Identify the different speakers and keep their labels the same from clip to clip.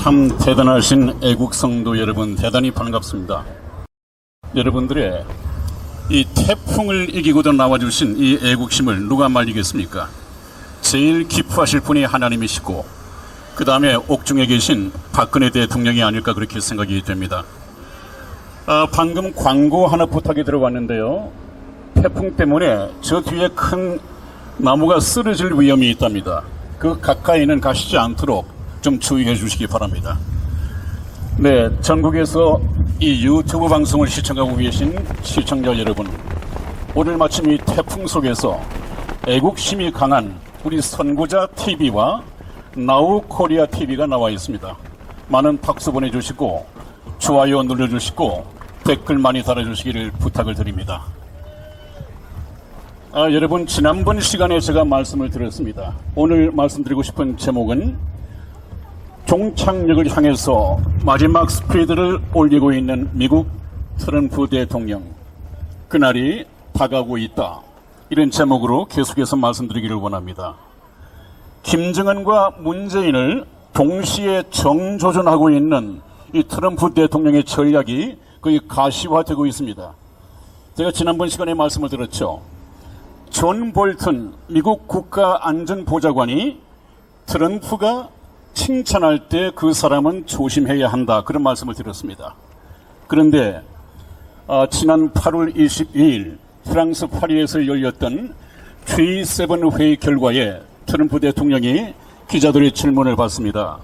Speaker 1: 참 대단하신 애국 성도 여러분, 대단히 반갑습니다. 여러분들의 이 태풍을 이기고도 나와주신 이 애국심을 누가 말리겠습니까? 제일 기뻐하실 분이 하나님이시고 그 다음에 옥중에 계신 박근혜 대통령이 아닐까 그렇게 생각이 됩니다. 방금 광고 하나 부탁이 들어왔는데요. 태풍 때문에 저 뒤에 큰 나무가 쓰러질 위험이 있답니다. 그 가까이는 가시지 않도록 좀 주의해 주시기 바랍니다. 네, 전국에서 이 유튜브 방송을 시청하고 계신 시청자 여러분, 오늘 마침 이 태풍 속에서 애국심이 강한 우리 선구자 TV와 나우 코리아 TV가 나와 있습니다. 많은 박수 보내주시고 좋아요 눌러주시고 댓글 많이 달아주시기를 부탁을 드립니다. 여러분, 지난번 시간에 제가 말씀을 드렸습니다. 오늘 말씀드리고 싶은 제목은 종착역을 향해서 마지막 스피드를 올리고 있는 미국 트럼프 대통령, 그날이 다가오고 있다, 이런 제목으로 계속해서 말씀드리기를 원합니다. 김정은과 문재인을 동시에 정조준하고 있는 이 트럼프 대통령의 전략이 거의 가시화되고 있습니다. 제가 지난번 시간에 말씀을 드렸죠. 존 볼튼 미국 국가안전보좌관이 트럼프가 칭찬할 때 그 사람은 조심해야 한다, 그런 말씀을 드렸습니다. 그런데 지난 8월 22일 프랑스 파리에서 열렸던 G7 회의 결과에 트럼프 대통령이 기자들의 질문을 받습니다.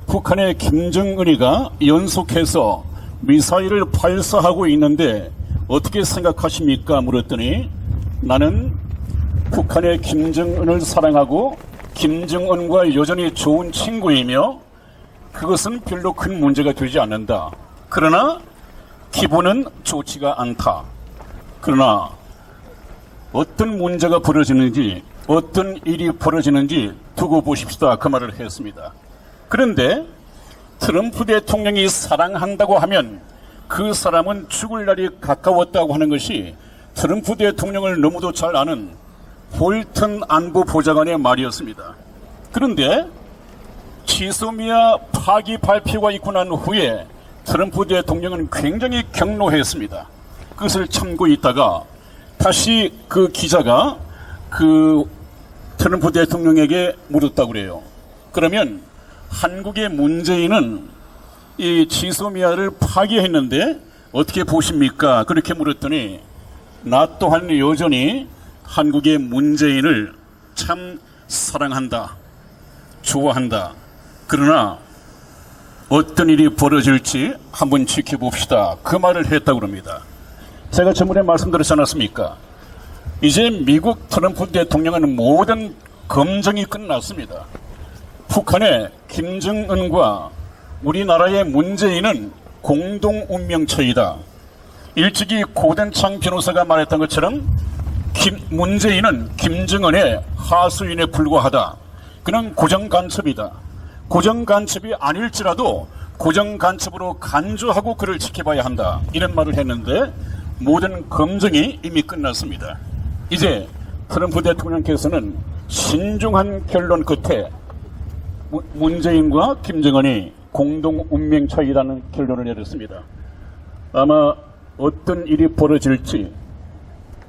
Speaker 1: 북한의 김정은이가 연속해서 미사일을 발사하고 있는데 어떻게 생각하십니까? 물었더니 나는 북한의 김정은을 사랑하고 김정은과 여전히 좋은 친구이며 그것은 별로 큰 문제가 되지 않는다. 그러나 기분은 좋지가 않다. 그러나 어떤 문제가 벌어지는지, 어떤 일이 벌어지는지 두고 보십시다, 그 말을 했습니다. 그런데 트럼프 대통령이 사랑한다고 하면 그 사람은 죽을 날이 가까웠다고 하는 것이 트럼프 대통령을 너무도 잘 아는 볼튼 안보보좌관의 말이었습니다. 그런데 지소미아 파기 발표가 있고 난 후에 트럼프 대통령은 굉장히 격노했습니다. 그것을 참고 있다가 다시 그 기자가 그 트럼프 대통령에게 물었다고 그래요. 그러면 한국의 문재인은 이 지소미아를 파기했는데 어떻게 보십니까? 그렇게 물었더니 나 또한 여전히 한국의 문재인을 참 사랑한다, 좋아한다. 그러나 어떤 일이 벌어질지 한번 지켜봅시다, 그 말을 했다고 합니다. 제가 전번에 말씀드렸지 않았습니까? 이제 미국 트럼프 대통령은 모든 검증이 끝났습니다. 북한의 김정은과 우리나라의 문재인은 공동 운명처이다. 일찍이 고den창 변호사가 말했던 것처럼 문재인은 김정은의 하수인에 불과하다. 그는 고정간첩이다. 고정간첩이 아닐지라도 고정간첩으로 간주하고 그를 지켜봐야 한다, 이런 말을 했는데 모든 검증이 이미 끝났습니다. 이제 트럼프 대통령께서는 신중한 결론 끝에 문재인과 김정은이 공동 운명처이라는 결론을 내렸습니다. 아마 어떤 일이 벌어질지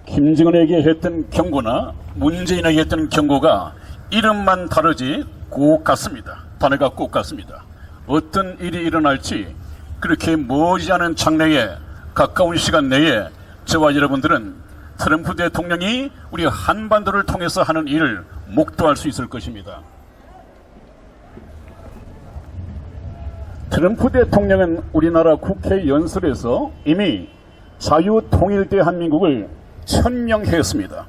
Speaker 1: 김정은에게 했던 경고나 문재인에게 했던 경고가 이름만 다르지 꼭 같습니다. 단어가 꼭 같습니다. 어떤 일이 일어날지 그렇게 머지않은 장래에 가까운 시간 내에 저와 여러분들은 트럼프 대통령이 우리 한반도를 통해서 하는 일을 목도할 수 있을 것입니다. 트럼프 대통령은 우리나라 국회 연설에서 이미 자유통일대한민국을 천명했습니다.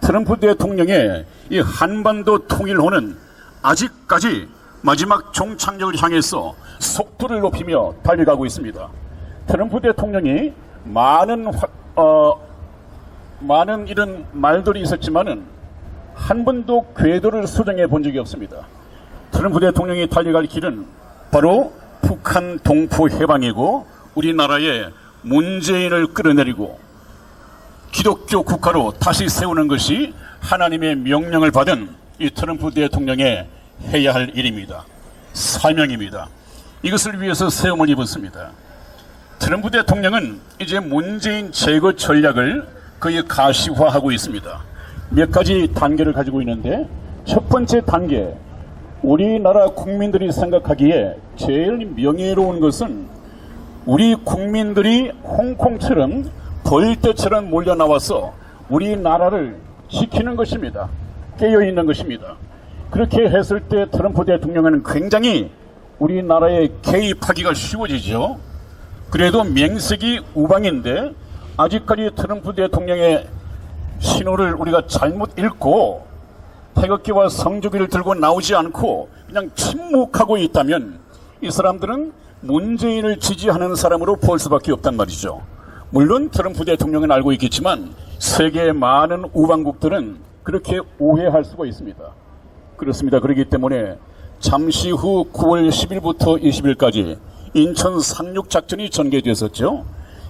Speaker 1: 트럼프 대통령의 이 한반도 통일호는 아직까지 마지막 종착역을 향해서 속도를 높이며 달려가고 있습니다. 트럼프 대통령이 많은 이런 말들이 있었지만은 한 번도 궤도를 수정해 본 적이 없습니다. 트럼프 대통령이 달려갈 길은 바로 북한 동포 해방이고 우리나라의 문재인을 끌어내리고 기독교 국가로 다시 세우는 것이 하나님의 명령을 받은 이 트럼프 대통령의 해야 할 일입니다. 사명입니다. 이것을 위해서 세움을 입었습니다. 트럼프 대통령은 이제 문재인 제거 전략을 거의 가시화하고 있습니다. 몇 가지 단계를 가지고 있는데, 첫 번째 단계, 우리나라 국민들이 생각하기에 제일 명예로운 것은 우리 국민들이 홍콩처럼 벌떼처럼 몰려나와서 우리나라를 지키는 것입니다. 깨어있는 것입니다. 그렇게 했을 때 트럼프 대통령은 굉장히 우리나라에 개입하기가 쉬워지죠. 그래도 명색이 우방인데 아직까지 트럼프 대통령의 신호를 우리가 잘못 읽고 태극기와 성조기를 들고 나오지 않고 그냥 침묵하고 있다면 이 사람들은 문재인을 지지하는 사람으로 볼 수밖에 없단 말이죠. 물론 트럼프 대통령은 알고 있겠지만 세계의 많은 우방국들은 그렇게 오해할 수가 있습니다. 그렇습니다. 그렇기 때문에 잠시 후 9월 10일부터 20일까지 인천 상륙작전이 전개됐었죠.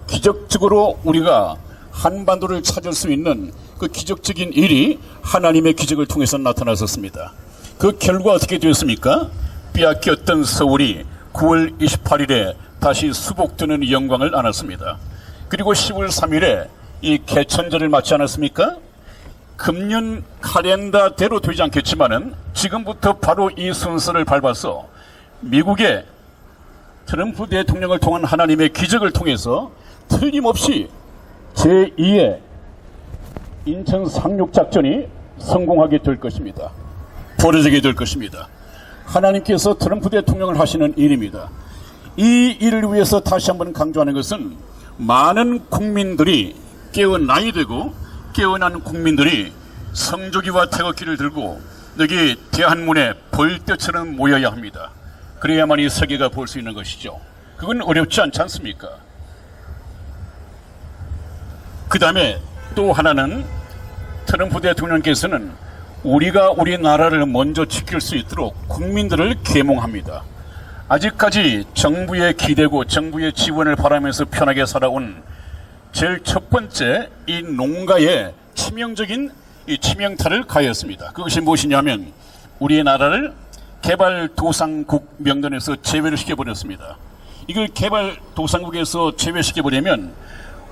Speaker 1: 기적적으로 우리가 한반도를 찾을 수 있는 그 기적적인 일이 하나님의 기적을 통해서 나타났었습니다. 그 결과 어떻게 되었습니까? 빼앗겼던 서울이 9월 28일에 다시 수복되는 영광을 안았습니다. 그리고 10월 3일에 이 개천절을 맞지 않았습니까? 금년 카렌다대로 되지 않겠지만은 지금부터 바로 이 순서를 밟아서 미국의 트럼프 대통령을 통한 하나님의 기적을 통해서 틀림없이 제2의 인천 상륙작전이 성공하게 될 것입니다. 벌어지게 될 것입니다. 하나님께서 트럼프 대통령을 하시는 일입니다. 이 일을 위해서 다시 한번 강조하는 것은 많은 국민들이 깨어나야 되고 깨어난 국민들이 성조기와 태극기를 들고 여기 대한문에 벌떼처럼 모여야 합니다. 그래야만 이 세계가 볼 수 있는 것이죠. 그건 어렵지 않지 않습니까? 그 다음에 또 하나는 트럼프 대통령께서는 우리가 우리나라를 먼저 지킬 수 있도록 국민들을 계몽합니다. 아직까지 정부에 기대고 정부의 지원을 바라면서 편하게 살아온 제일 첫 번째 이 농가에 치명적인 이 치명타를 가했습니다. 그것이 무엇이냐면 우리나라를 개발도상국 명단에서 제외를 시켜버렸습니다. 이걸 개발도상국에서 제외시켜버리면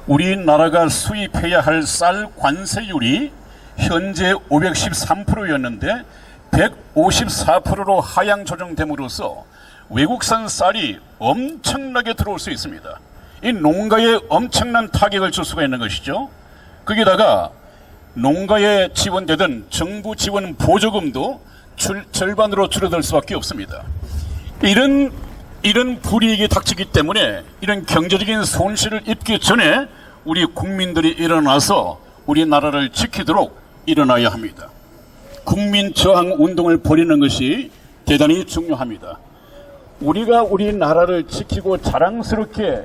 Speaker 1: 우리나라가 수입해야 할 쌀 관세율이 현재 513%였는데 154%로 하향 조정됨으로써 외국산 쌀이 엄청나게 들어올 수 있습니다. 이 농가에 엄청난 타격을 줄 수가 있는 것이죠. 거기다가 농가에 지원되던 정부 지원 보조금도 절반으로 줄어들 수밖에 없습니다. 이런 불이익이 닥치기 때문에 이런 경제적인 손실을 입기 전에 우리 국민들이 일어나서 우리나라를 지키도록 일어나야 합니다. 국민 저항 운동을 벌이는 것이 대단히 중요합니다. 우리가 우리나라를 지키고 자랑스럽게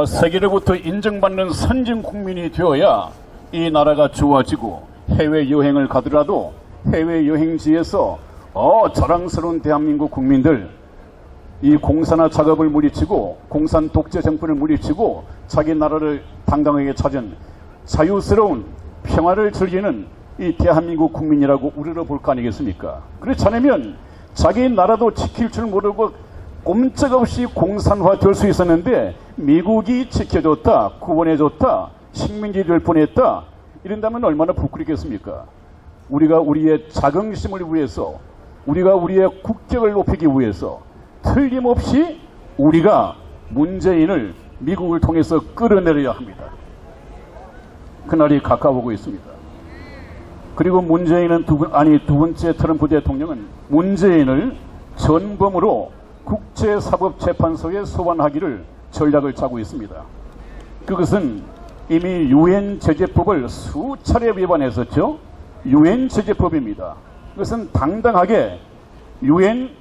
Speaker 1: 세계로부터 인정받는 선진 국민이 되어야 이 나라가 좋아지고 해외여행을 가더라도 해외여행지에서 자랑스러운 대한민국 국민들 이 공산화 작업을 물리치고 공산 독재 정권을 물리치고 자기 나라를 당당하게 찾은 자유스러운 평화를 즐기는 이 대한민국 국민이라고 우러러 볼 거 아니겠습니까? 그렇지 않으면 자기 나라도 지킬 줄 모르고 꼼짝없이 공산화 될 수 있었는데 미국이 지켜줬다, 구원해줬다, 식민지 될 뻔했다 이런다면 얼마나 부끄럽겠습니까? 우리가 우리의 자긍심을 위해서 우리가 우리의 국격을 높이기 위해서 틀림없이 우리가 문재인을 미국을 통해서 끌어내려야 합니다. 그날이 가까워오고 있습니다. 그리고 문재인은 두 번째 트럼프 대통령은 문재인을 전범으로 국제사법재판소에 소환하기를 전략을 짜고 있습니다. 그것은 이미 유엔 제재법을 수차례 위반했었죠. 유엔 제재법입니다. 그것은 당당하게 유엔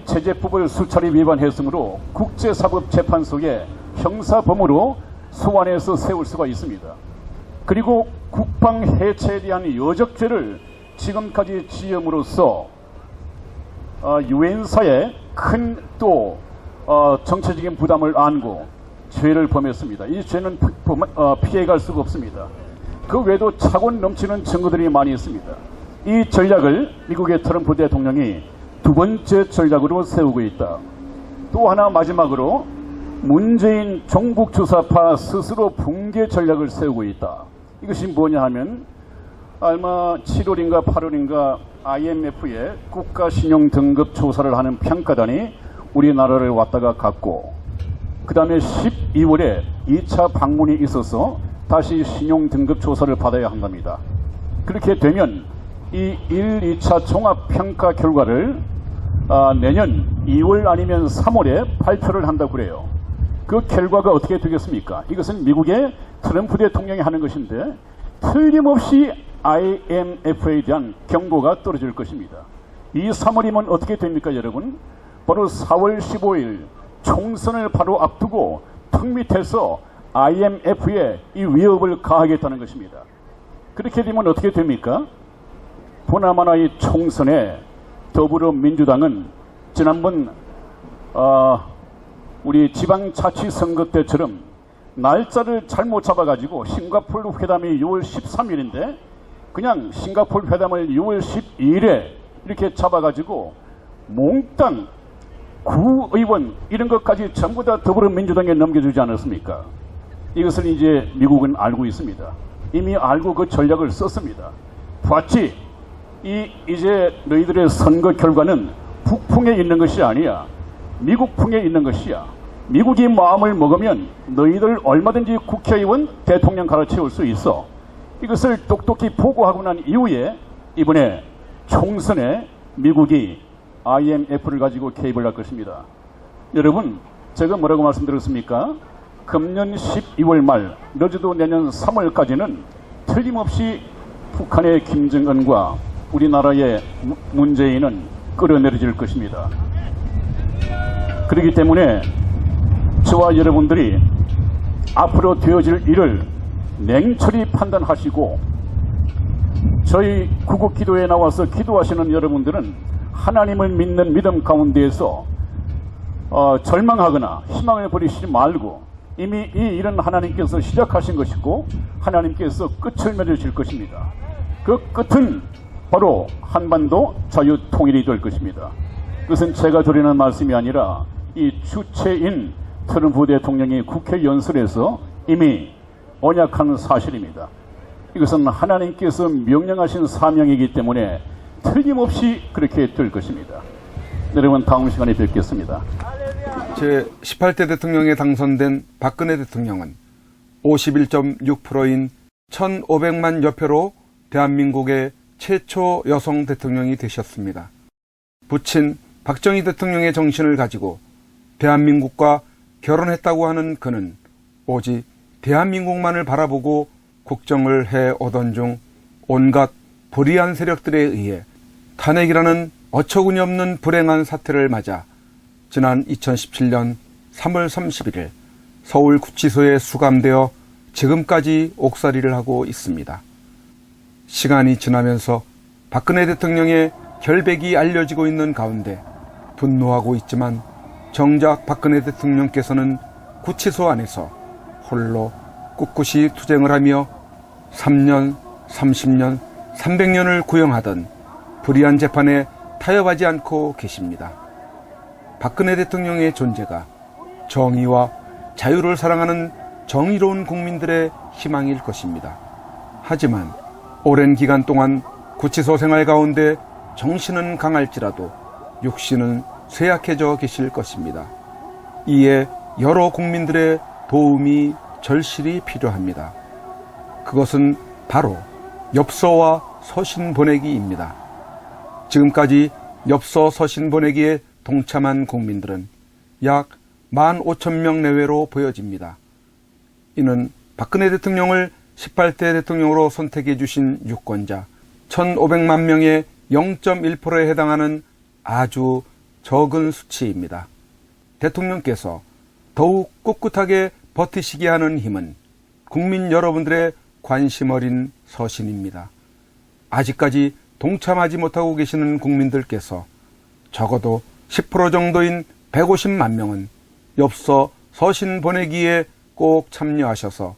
Speaker 1: 제재법을 수차례 위반했으므로 국제사법재판소에 형사범으로 소환해서 세울 수가 있습니다. 그리고 국방 해체에 대한 여적죄를 지금까지 지음으로써 유엔사에 큰 또 정치적인 부담을 안고 죄를 범했습니다. 이 죄는 피해갈 수가 없습니다. 그 외에도 차고 넘치는 증거들이 많이 있습니다. 이 전략을 미국의 트럼프 대통령이 두 번째 전략으로 세우고 있다. 또 하나 마지막으로 문재인 종북주사파 스스로 붕괴 전략을 세우고 있다. 이것이 뭐냐 하면 아마 7월인가 8월인가 IMF의 국가신용등급 조사를 하는 평가단이 우리나라를 왔다가 갔고 그 다음에 12월에 2차 방문이 있어서 다시 신용등급 조사를 받아야 한답니다. 그렇게 되면 이 1, 2차 종합평가 결과를 내년 2월 아니면 3월에 발표를 한다고 그래요. 그 결과가 어떻게 되겠습니까? 이것은 미국의 트럼프 대통령이 하는 것인데 틀림없이 IMF에 대한 경고가 떨어질 것입니다. 이 3월이면 어떻게 됩니까, 여러분? 바로 4월 15일 총선을 바로 앞두고 턱 밑에서 IMF에 이 위협을 가하겠다는 것입니다. 그렇게 되면 어떻게 됩니까? 보나마나 이 총선에 더불어민주당은 지난번 우리 지방자치선거 때처럼 날짜를 잘못 잡아가지고 싱가포르 회담이 6월 13일인데 그냥 싱가포르 회담을 6월 12일에 이렇게 잡아가지고 몽땅 구의원 이런 것까지 전부 다 더불어민주당에 넘겨주지 않았습니까? 이것을 이제 미국은 알고 있습니다. 이미 알고 그 전략을 썼습니다. 봤지? 이제 너희들의 선거 결과는 북풍에 있는 것이 아니야. 미국풍에 있는 것이야. 미국이 마음을 먹으면 너희들 얼마든지 국회의원, 대통령 갈아치울 수 있어. 이것을 똑똑히 보고하고 난 이후에 이번에 총선에 미국이 IMF를 가지고 개입을 할 것입니다. 여러분, 제가 뭐라고 말씀드렸습니까? 금년 12월 말, 늦어도 내년 3월까지는 틀림없이 북한의 김정은과 우리나라의 문재인은 끌어내려질 것입니다. 그렇기 때문에 저와 여러분들이 앞으로 되어질 일을 냉철히 판단하시고 저희 구국기도에 나와서 기도하시는 여러분들은 하나님을 믿는 믿음 가운데에서 절망하거나 희망을 버리시지 말고 이미 이 일은 하나님께서 시작하신 것이고 하나님께서 끝을 맺으실 것입니다. 그 끝은 바로 한반도 자유통일이 될 것입니다. 그것은 제가 드리는 말씀이 아니라 이 주체인 트럼프 대통령이 국회 연설에서 이미 언약한 사실입니다. 이것은 하나님께서 명령하신 사명이기 때문에 틀림없이 그렇게 될 것입니다. 여러분, 다음 시간에 뵙겠습니다.
Speaker 2: 제18대 대통령에 당선된 박근혜 대통령은 51.6%인 1,500만 여표로 대한민국의 최초 여성 대통령이 되셨습니다. 부친 박정희 대통령의 정신을 가지고 대한민국과 결혼했다고 하는 그는 오직 대한민국만을 바라보고 국정을 해오던 중 온갖 불의한 세력들에 의해 탄핵이라는 어처구니 없는 불행한 사태를 맞아 지난 2017년 3월 31일 서울구치소에 수감되어 지금까지 옥살이를 하고 있습니다. 시간이 지나면서 박근혜 대통령의 결백이 알려지고 있는 가운데 분노하고 있지만 정작 박근혜 대통령께서는 구치소 안에서 홀로 꿋꿋이 투쟁을 하며 3년, 30년, 300년을 구형하던 불의한 재판에 타협하지 않고 계십니다. 박근혜 대통령의 존재가 정의와 자유를 사랑하는 정의로운 국민들의 희망일 것입니다. 하지만 오랜 기간 동안 구치소 생활 가운데 정신은 강할지라도 육신은 쇠약해져 계실 것입니다. 이에 여러 국민들의 도움이 절실히 필요합니다. 그것은 바로 엽서와 서신 보내기입니다. 지금까지 엽서 서신 보내기에 동참한 국민들은 약 15,000명 내외로 보여집니다. 이는 박근혜 대통령을 18대 대통령으로 선택해 주신 유권자 1,500만 명의 0.1%에 해당하는 아주 적은 수치입니다. 대통령께서 더욱 꿋꿋하게 버티시게 하는 힘은 국민 여러분들의 관심 어린 서신입니다. 아직까지 동참하지 못하고 계시는 국민들께서 적어도 10% 정도인 150만 명은 엽서 서신 보내기에 꼭 참여하셔서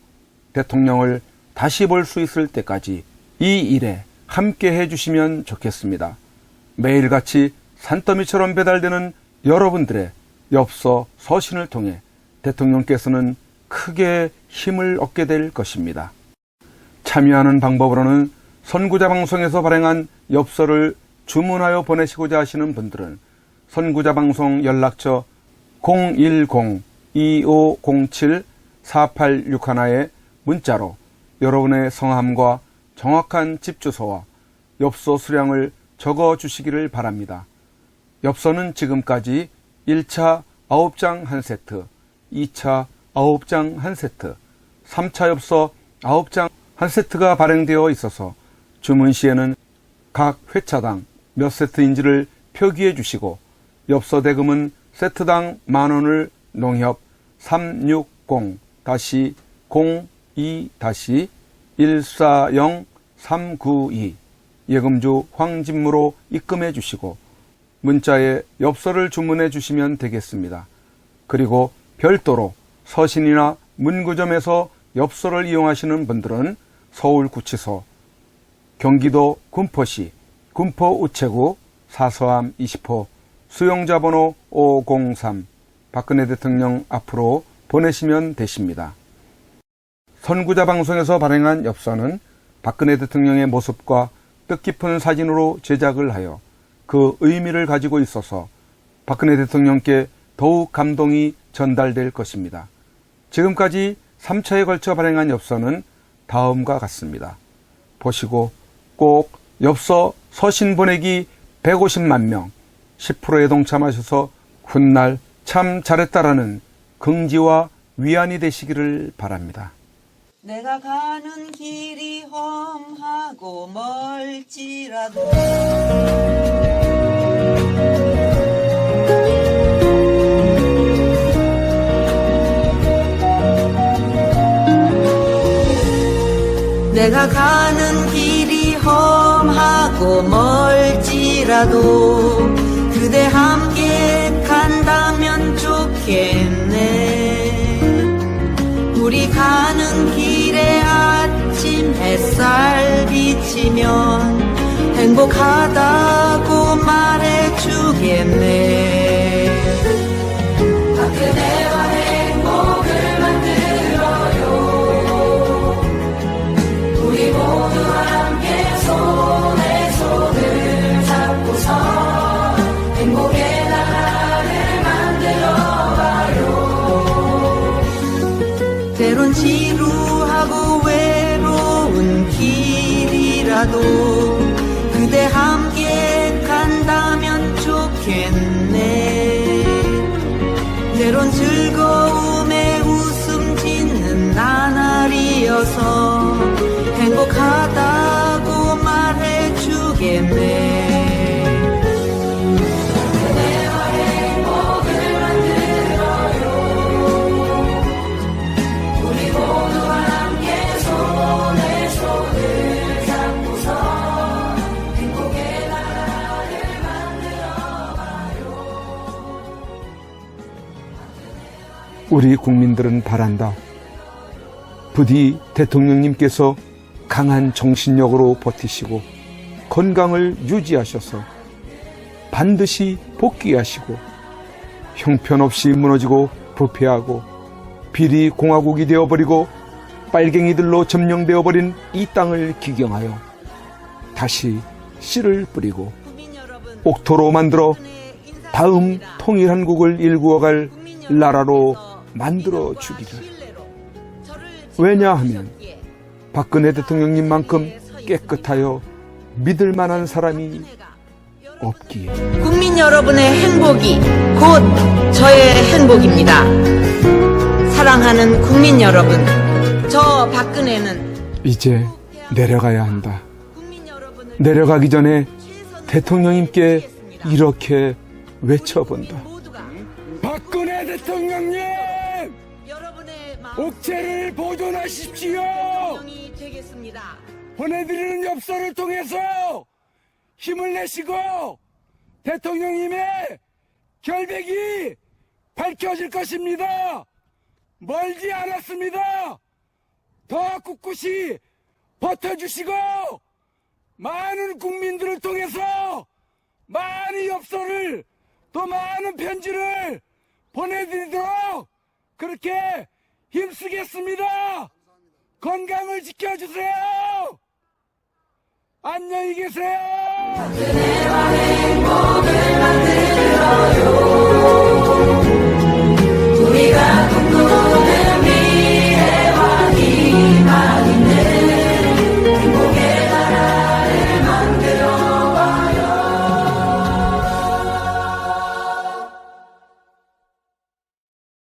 Speaker 2: 대통령을 다시 볼 수 있을 때까지 이 일에 함께 해주시면 좋겠습니다. 매일같이 산더미처럼 배달되는 여러분들의 엽서 서신을 통해 대통령께서는 크게 힘을 얻게 될 것입니다. 참여하는 방법으로는 선구자 방송에서 발행한 엽서를 주문하여 보내시고자 하시는 분들은 선구자 방송 연락처 010-2507-4861에 문자로 여러분의 성함과 정확한 집 주소와 엽서 수량을 적어 주시기를 바랍니다. 엽서는 지금까지 1차 9장 1세트, 2차 9장 1세트, 3차 엽서 9장 1세트가 발행되어 있어서 주문 시에는 각 회차당 몇 세트인지를 표기해 주시고 엽서 대금은 세트당 10,000원을 농협 360-02-140-392 예금주 황진무로 입금해 주시고 문자에 엽서를 주문해 주시면 되겠습니다. 그리고 별도로 서신이나 문구점에서 엽서를 이용하시는 분들은 서울구치소, 경기도 군포시 군포우체구 사서함 20호 수용자번호 503 박근혜 대통령 앞으로 보내시면 되십니다. 선구자 방송에서 발행한 엽서는 박근혜 대통령의 모습과 뜻깊은 사진으로 제작을 하여 그 의미를 가지고 있어서 박근혜 대통령께 더욱 감동이 전달될 것입니다. 지금까지 3차에 걸쳐 발행한 엽서는 다음과 같습니다. 보시고 꼭 엽서 서신 보내기 150만 명 10%에 동참하셔서 훗날 참 잘했다라는 긍지와 위안이 되시기를 바랍니다.
Speaker 3: 내가 가는 길이 험하고 멀지라도 내가 가는 길이 험하고 멀지라도 그대 함께 간다면 좋겠네. 우리 가는 길에 아침 햇살 비치면 행복하다고 말해주겠네. 그대와 행복을 만들어요. 우리 모두 함께 손에 손을 잡고서 행복의 나라를 만들어봐요. 때론 지루하고 외로운 길이라도 그대 함께 간다면 좋겠네. 때론 즐거움에 웃음 짓는 나날이어서 행복하다고 말해주겠네. 그대와 행복을 만들어요. 우리 모두 함께 손에 손을 잡고서 행복의 나라를 만들어봐요.
Speaker 2: 우리 국민들은 바란다. 부디 대통령님께서 강한 정신력으로 버티시고 건강을 유지하셔서 반드시 복귀하시고 형편없이 무너지고 부패하고 비리 공화국이 되어버리고 빨갱이들로 점령되어버린 이 땅을 기경하여 다시 씨를 뿌리고 옥토로 만들어 다음 통일한국을 일구어갈 나라로 만들어 주기를. 왜냐하면 박근혜 대통령님만큼 깨끗하여 믿을 만한 사람이 없기에.
Speaker 3: 국민 여러분의 행복이 곧 저의 행복입니다. 사랑하는 국민 여러분, 저 박근혜는
Speaker 2: 이제 내려가야 한다. 내려가기 전에 대통령님께 이렇게 외쳐본다. 박근혜 대통령님! 옥체를 보존하십시오. 보내드리는 엽서를 통해서 힘을 내시고 대통령님의 결백이 밝혀질 것입니다. 멀지 않았습니다. 더 꿋꿋이 버텨주시고 많은 국민들을 통해서 많은 엽서를 또 많은 편지를 보내드리도록 그렇게 힘쓰겠습니다. 건강을 지켜주세요. 안녕히 계세요.
Speaker 3: 그대와 행복을 만들어요.